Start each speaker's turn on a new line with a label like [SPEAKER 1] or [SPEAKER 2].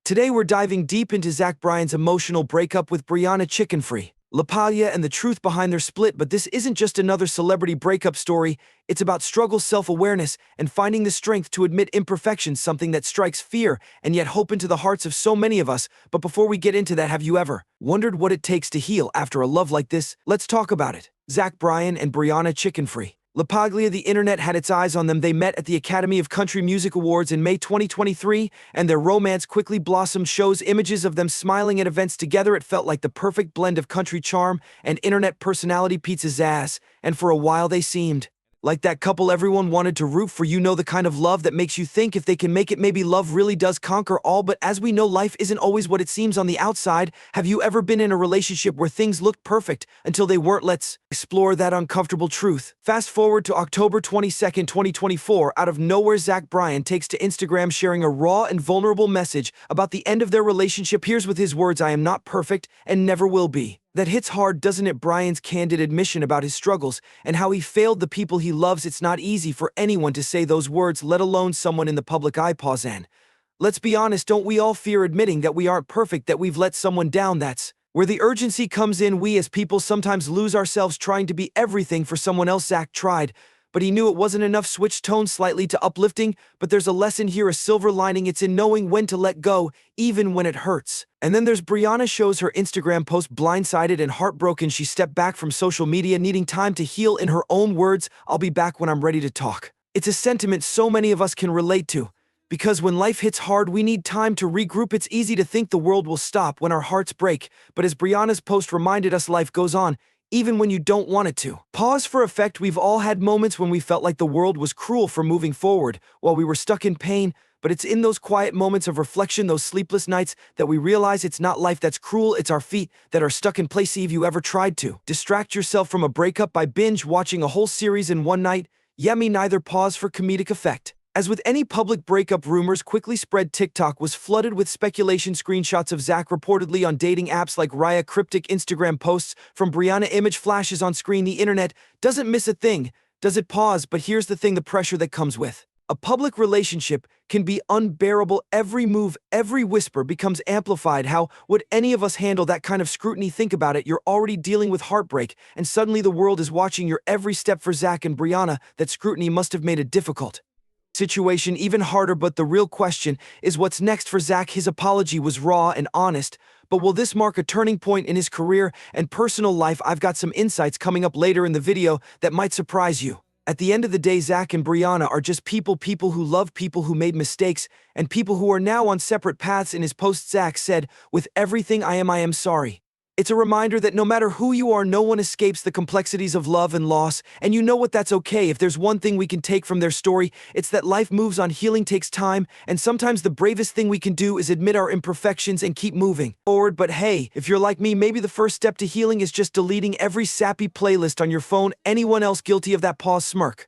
[SPEAKER 1] Today we're diving deep into Bryan's emotional breakup with Brianna Chickenfry, and the truth behind their split. But this isn't just another celebrity breakup story. It's about struggle, self-awareness, and finding the strength to admit imperfections, something that strikes fear and yet hope into the hearts of so many of us. But before we get into that, have you ever wondered what it takes to heal after a love like this? Let's talk about it. Bryan and Brianna Chickenfry. The internet had its eyes on them. They met at the Academy of Country Music Awards in May 2023, and their romance quickly blossomed. Shows images of them smiling at events together. It felt like the perfect blend of country charm and internet personality. Pizzazz, and for a while they seemed like that couple everyone wanted to root for. You know, the kind of love that makes you think if they can make it, maybe love really does conquer all. But as we know, life isn't always what it seems on the outside. Have you ever been in a relationship where things looked perfect until they weren't? Let's explore that uncomfortable truth. Fast forward to October 22nd, 2024. Out of nowhere, Bryan takes to Instagram, sharing a raw and vulnerable message about the end of their relationship. Here's with his words: "I am not perfect and never will be." That hits hard, doesn't it? Bryan's candid admission about his struggles and how he failed the people he loves. It's not easy for anyone to say those words, let alone someone in the public eye. And let's be honest, don't we all fear admitting that we aren't perfect, that we've let someone down? That's where the urgency comes in. We as people sometimes lose ourselves trying to be everything for someone else. Tried, but he knew it wasn't enough. Switched tone slightly to uplifting. But there's a lesson here, a silver lining. It's in knowing when to let go, even when it hurts. And then there's Brianna. Shows her Instagram post, blindsided and heartbroken. She stepped back from social media, needing time to heal. In her own words, "I'll be back when I'm ready to talk." It's a sentiment so many of us can relate to. Because when life hits hard, we need time to regroup. It's easy to think the world will stop when our hearts break. But as Brianna's post reminded us, life goes on, even when you don't want it to. Pause for effect. We've all had moments when we felt like the world was cruel for moving forward while we were stuck in pain. But it's in those quiet moments of reflection, those sleepless nights, that we realize it's not life that's cruel, it's our feet that are stuck in place. Have you ever tried to distract yourself from a breakup by binge watching a whole series in one night? Yeah, me neither. Pause for comedic effect. As with any public breakup, rumors quickly spread. TikTok was flooded with speculation. Screenshots of reportedly on dating apps like Raya, cryptic Instagram posts from Brianna, image flashes on screen. The internet doesn't miss a thing, does it? Pause. But here's the thing, the pressure that comes with a public relationship can be unbearable. Every move, every whisper becomes amplified. How would any of us handle that kind of scrutiny? Think about it. You're already dealing with heartbreak, and suddenly the world is watching your every step. For and Brianna, that scrutiny must have made a difficult situation even harder. But the real question is, what's next for His apology was raw and honest, but will this mark a turning point in his career and personal life? I've got some insights coming up later in the video that might surprise you. At the end of the day, and Brianna are just people who love people who made mistakes, and people who are now on separate paths. In his post, said, "With everything I am sorry." It's a reminder that no matter who you are, no one escapes the complexities of love and loss, and you know what? That's okay. If there's one thing we can take from their story, it's that life moves on, healing takes time, and sometimes the bravest thing we can do is admit our imperfections and keep moving forward. But hey, if you're like me, maybe the first step to healing is just deleting every sappy playlist on your phone. Anyone else guilty of that? Pause, smirk.